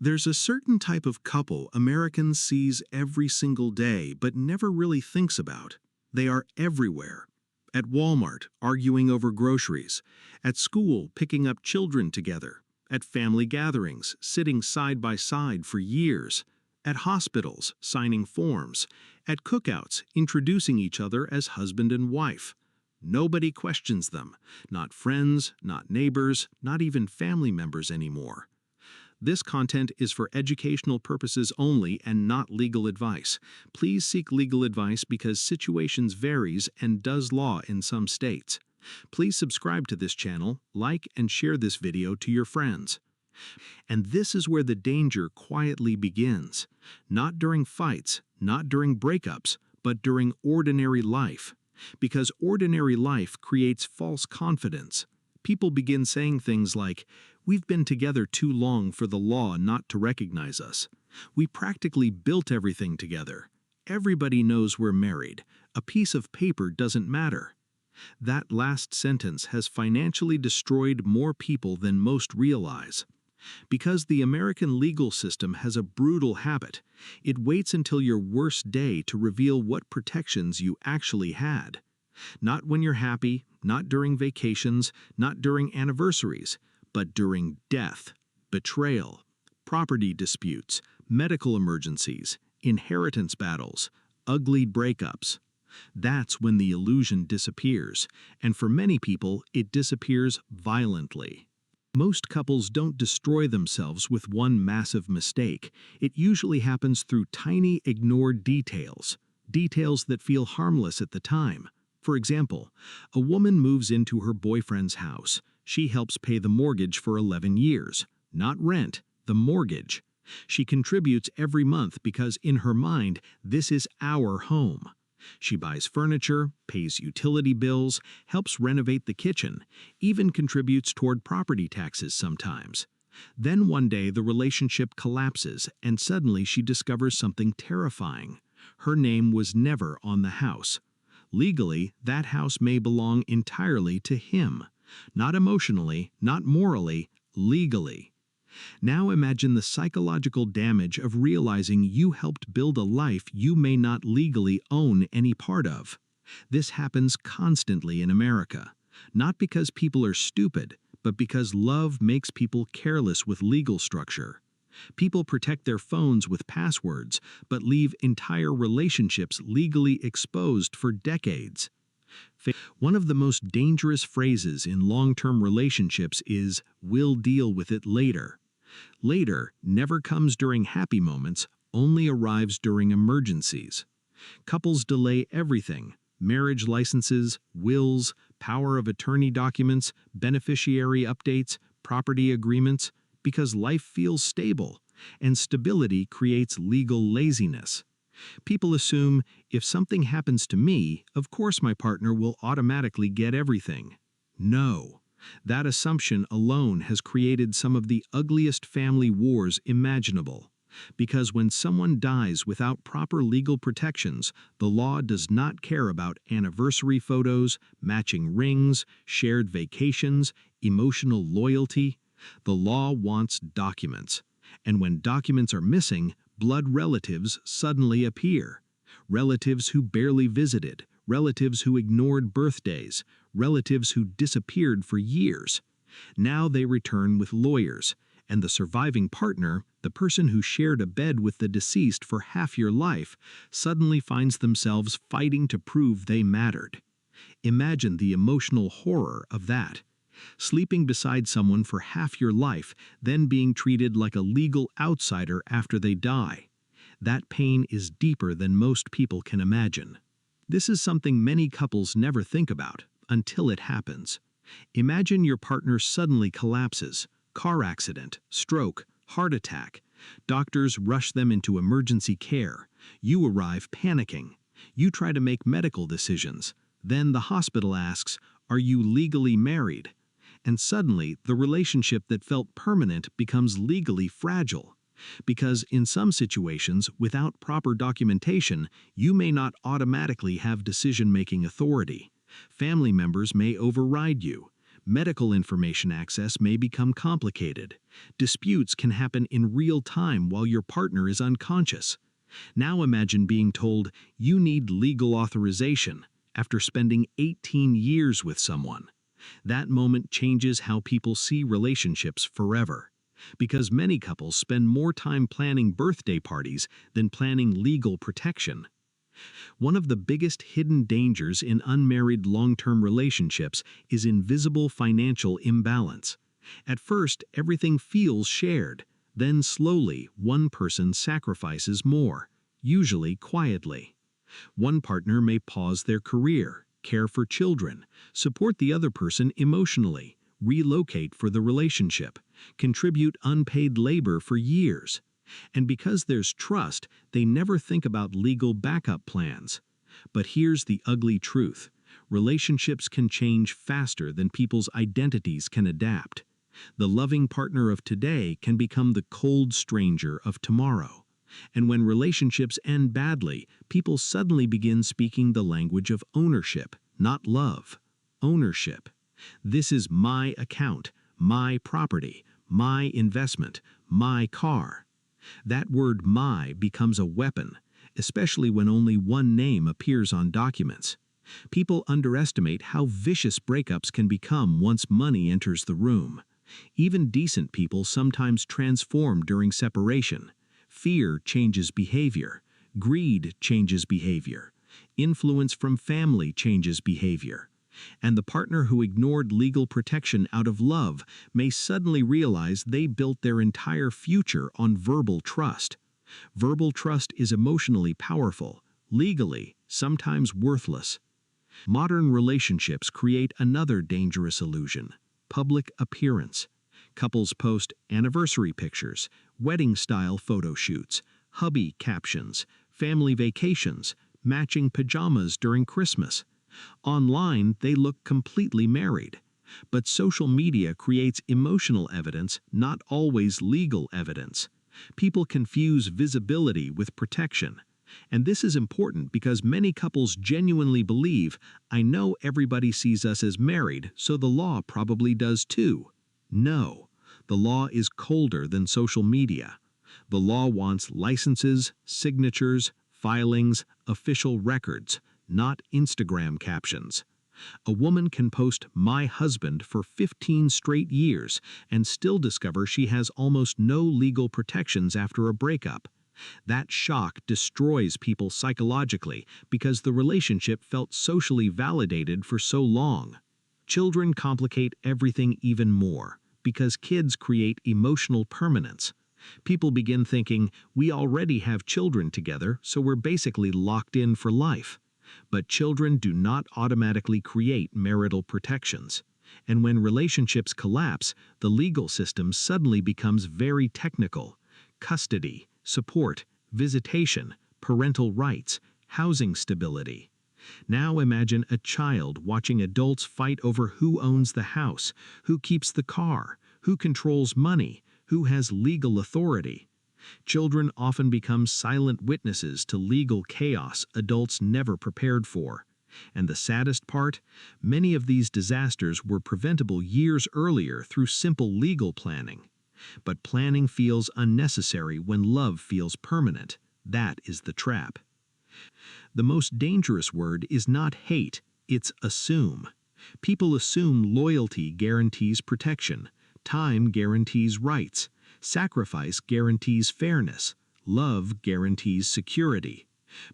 There's a certain type of couple Americans sees every single day but never really thinks about. They are everywhere. At Walmart, arguing over groceries. At school, picking up children together. At family gatherings, sitting side by side for years. At hospitals, signing forms. At cookouts, introducing each other as husband and wife. Nobody questions them. Not friends, not neighbors, not even family members anymore. This content is for educational purposes only and not legal advice. Please seek legal advice because situations varies and does law in some states. Please subscribe to this channel, like and share this video to your friends. And this is where the danger quietly begins. Not during fights, not during breakups, but during ordinary life. Because ordinary life creates false confidence. People begin saying things like, "We've been together too long for the law not to recognize us. We practically built everything together. Everybody knows we're married. A piece of paper doesn't matter." That last sentence has financially destroyed more people than most realize. Because the American legal system has a brutal habit, it waits until your worst day to reveal what protections you actually had. Not when you're happy, not during vacations, not during anniversaries, but during death, betrayal, property disputes, medical emergencies, inheritance battles, ugly breakups. That's when the illusion disappears, and for many people, it disappears violently. Most couples don't destroy themselves with one massive mistake. It usually happens through tiny, ignored details that feel harmless at the time. For example, a woman moves into her boyfriend's house. She helps pay the mortgage for 11 years. Not rent, the mortgage. She contributes every month because in her mind, this is our home. She buys furniture, pays utility bills, helps renovate the kitchen, even contributes toward property taxes sometimes. Then one day the relationship collapses and suddenly she discovers something terrifying. Her name was never on the house. Legally, that house may belong entirely to him. Not emotionally, not morally, legally. Now imagine the psychological damage of realizing you helped build a life you may not legally own any part of. This happens constantly in America. Not because people are stupid, but because love makes people careless with legal structure. People protect their phones with passwords, but leave entire relationships legally exposed for decades. One of the most dangerous phrases in long-term relationships is, "We'll deal with it later." Later never comes during happy moments, only arrives during emergencies. Couples delay everything: marriage licenses, wills, power of attorney documents, beneficiary updates, property agreements, because life feels stable, and stability creates legal laziness. People assume, if something happens to me, of course my partner will automatically get everything. No. That assumption alone has created some of the ugliest family wars imaginable. Because when someone dies without proper legal protections, the law does not care about anniversary photos, matching rings, shared vacations, emotional loyalty. The law wants documents. And when documents are missing, blood relatives suddenly appear. Relatives who barely visited, relatives who ignored birthdays, relatives who disappeared for years. Now they return with lawyers, and the surviving partner, the person who shared a bed with the deceased for half your life, suddenly finds themselves fighting to prove they mattered. Imagine the emotional horror of that. Sleeping beside someone for half your life, then being treated like a legal outsider after they die. That pain is deeper than most people can imagine. This is something many couples never think about until it happens. Imagine your partner suddenly collapses, car accident, stroke, heart attack. Doctors rush them into emergency care. You arrive panicking. You try to make medical decisions. Then the hospital asks, "Are you legally married?" And suddenly, the relationship that felt permanent becomes legally fragile. Because in some situations, without proper documentation, you may not automatically have decision-making authority. Family members may override you. Medical information access may become complicated. Disputes can happen in real time while your partner is unconscious. Now imagine being told you need legal authorization after spending 18 years with someone. That moment changes how people see relationships forever. Because many couples spend more time planning birthday parties than planning legal protection. One of the biggest hidden dangers in unmarried long-term relationships is invisible financial imbalance. At first, everything feels shared. Then slowly, one person sacrifices more, usually quietly. One partner may pause their career, care for children, support the other person emotionally, relocate for the relationship, contribute unpaid labor for years. And because there's trust, they never think about legal backup plans. But here's the ugly truth. Relationships can change faster than people's identities can adapt. The loving partner of today can become the cold stranger of tomorrow. And when relationships end badly, people suddenly begin speaking the language of ownership, not love. Ownership. This is my account, my property, my investment, my car. That word "my" becomes a weapon, especially when only one name appears on documents. People underestimate how vicious breakups can become once money enters the room. Even decent people sometimes transform during separation. Fear changes behavior. Greed changes behavior. Influence from family changes behavior. And the partner who ignored legal protection out of love may suddenly realize they built their entire future on verbal trust. Verbal trust is emotionally powerful, legally, sometimes worthless. Modern relationships create another dangerous illusion: public appearance. Couples post anniversary pictures, wedding-style photo shoots, hubby captions, family vacations, matching pajamas during Christmas. Online, they look completely married. But social media creates emotional evidence, not always legal evidence. People confuse visibility with protection. And this is important because many couples genuinely believe, "I know everybody sees us as married, so the law probably does too." No, the law is colder than social media. The law wants licenses, signatures, filings, official records, not Instagram captions. A woman can post "my husband" for 15 straight years and still discover she has almost no legal protections after a breakup. That shock destroys people psychologically because the relationship felt socially validated for so long. Children complicate everything even more because kids create emotional permanence. People begin thinking, "We already have children together, so we're basically locked in for life." But children do not automatically create marital protections. And when relationships collapse, the legal system suddenly becomes very technical. Custody, support, visitation, parental rights, housing stability. Now imagine a child watching adults fight over who owns the house, who keeps the car, who controls money, who has legal authority. Children often become silent witnesses to legal chaos adults never prepared for. And the saddest part? Many of these disasters were preventable years earlier through simple legal planning. But planning feels unnecessary when love feels permanent. That is the trap. The most dangerous word is not hate, it's assume. People assume loyalty guarantees protection, time guarantees rights, sacrifice guarantees fairness, love guarantees security.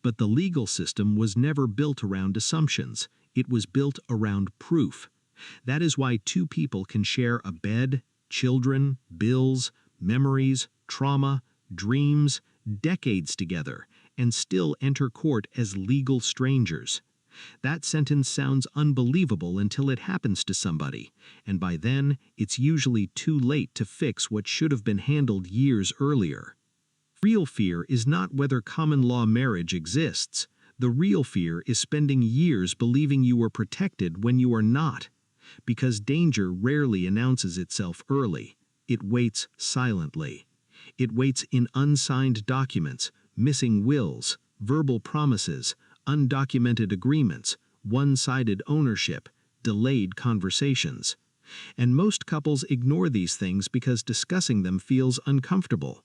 But the legal system was never built around assumptions, it was built around proof. That is why two people can share a bed, children, bills, memories, trauma, dreams, decades together, and still enter court as legal strangers. That sentence sounds unbelievable until it happens to somebody, and by then, it's usually too late to fix what should have been handled years earlier. Real fear is not whether common law marriage exists. The real fear is spending years believing you are protected when you are not. Because danger rarely announces itself early. It waits silently. It waits in unsigned documents, missing wills, verbal promises, undocumented agreements, one-sided ownership, delayed conversations. And most couples ignore these things because discussing them feels uncomfortable.